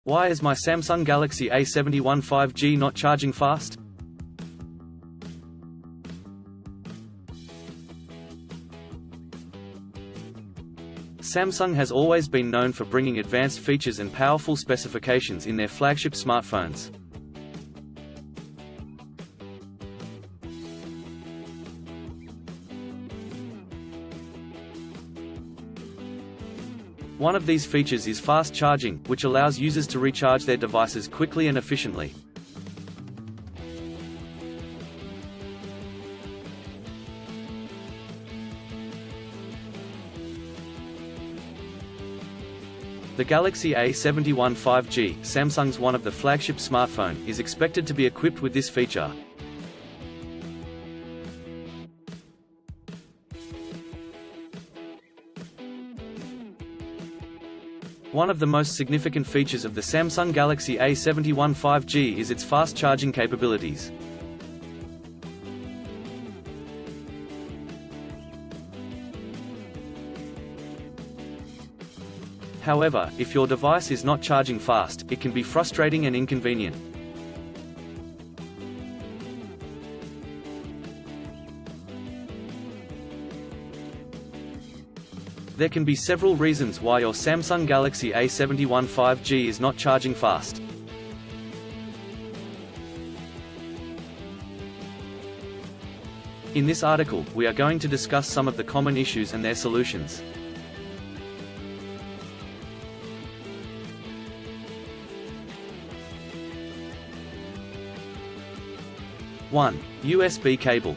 Why is my Samsung Galaxy A71 5G not charging fast? Samsung has always been known for bringing advanced features and powerful specifications in their flagship smartphones. One of these features is fast charging, which allows users to recharge their devices quickly and efficiently. The Galaxy A71 5G, Samsung's one of the flagship smartphone, is expected to be equipped with this feature. One of the most significant features of the Samsung Galaxy A71 5G is its fast charging capabilities. However, if your device is not charging fast, it can be frustrating and inconvenient. There can be several reasons why your Samsung Galaxy A71 5G is not charging fast. In this article, we are going to discuss some of the common issues and their solutions. One, USB cable.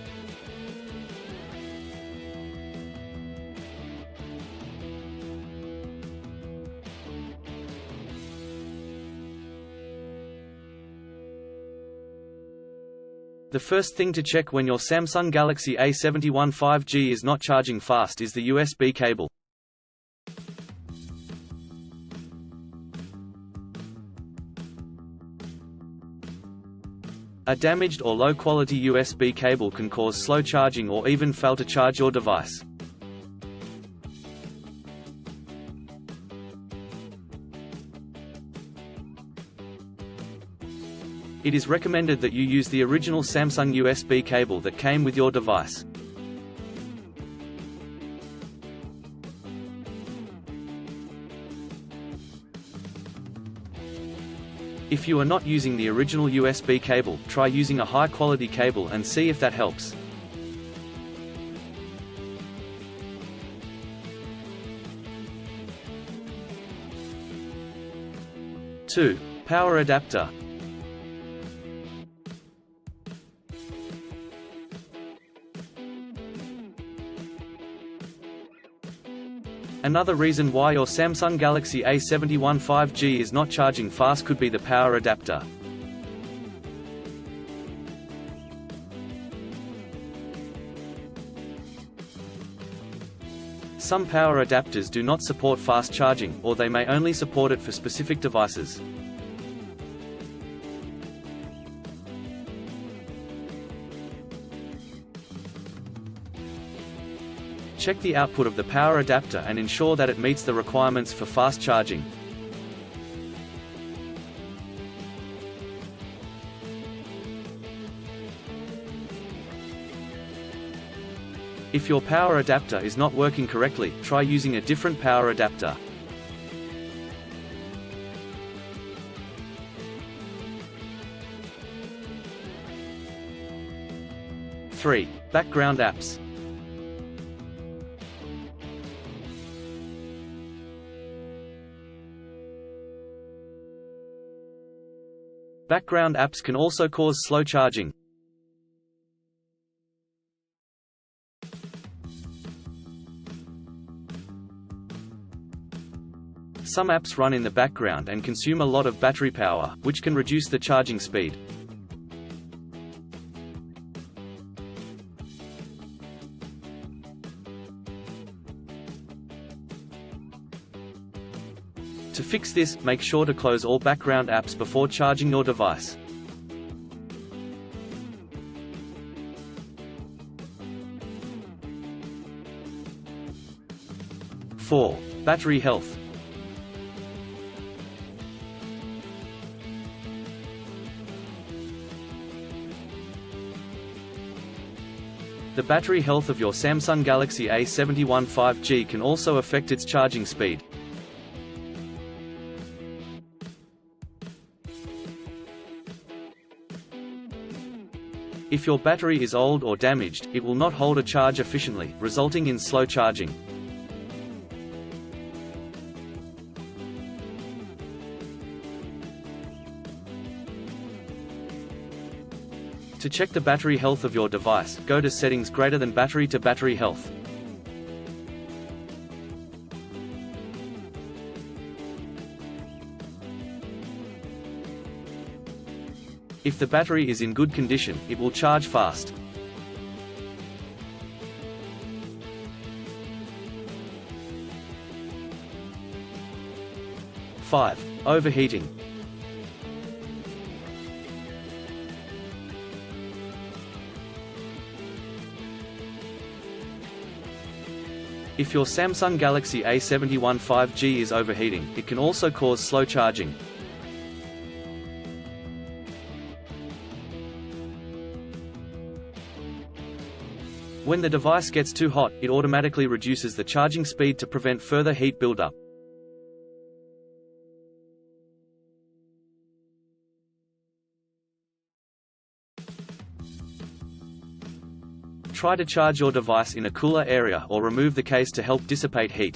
The first thing to check when your Samsung Galaxy A71 5G is not charging fast is the USB cable. A damaged or low-quality USB cable can cause slow charging or even fail to charge your device. It is recommended that you use the original Samsung USB cable that came with your device. If you are not using the original USB cable, try using a high-quality cable and see if that helps. Two, power adapter. Another reason why your Samsung Galaxy A71 5G is not charging fast could be the power adapter. Some power adapters do not support fast charging, or they may only support it for specific devices. Check the output of the power adapter and ensure that it meets the requirements for fast charging. If your power adapter is not working correctly, try using a different power adapter. Three, background apps. Background apps can also cause slow charging. Some apps run in the background and consume a lot of battery power, which can reduce the charging speed. To fix this, make sure to close all background apps before charging your device. 4. Battery health. The battery health of your Samsung Galaxy A71 5G can also affect its charging speed. If your battery is old or damaged, it will not hold a charge efficiently, resulting in slow charging. To check the battery health of your device, go to Settings greater than Battery to Battery Health. If the battery is in good condition, it will charge fast. Overheating. If your Samsung Galaxy A71 5G is overheating, it can also cause slow charging. When the device gets too hot, it automatically reduces the charging speed to prevent further heat buildup. Try to charge your device in a cooler area or remove the case to help dissipate heat.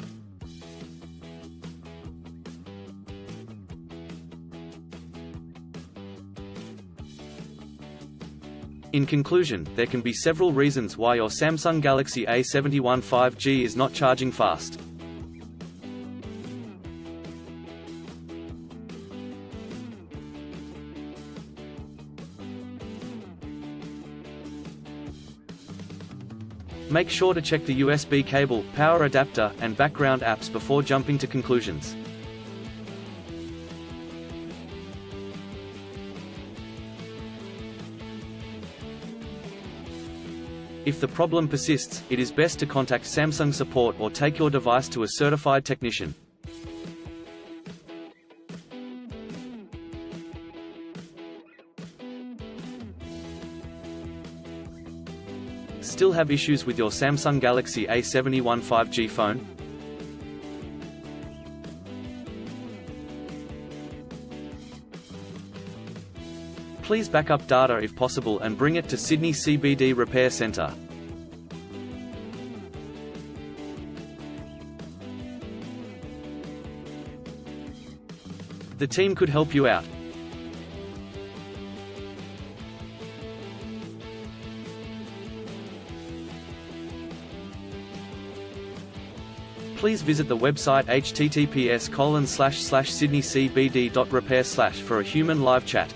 In conclusion, there can be several reasons why your Samsung Galaxy A71 5G is not charging fast. Make sure to check the USB cable, power adapter, and background apps before jumping to conclusions. If the problem persists, it is best to contact Samsung support or take your device to a certified technician. Still have issues with your Samsung Galaxy A71 5G phone? Please back up data if possible and bring it to Sydney CBD Repair Centre. The team could help you out. Please visit the website https://sydneycbd.repair/ for a human live chat.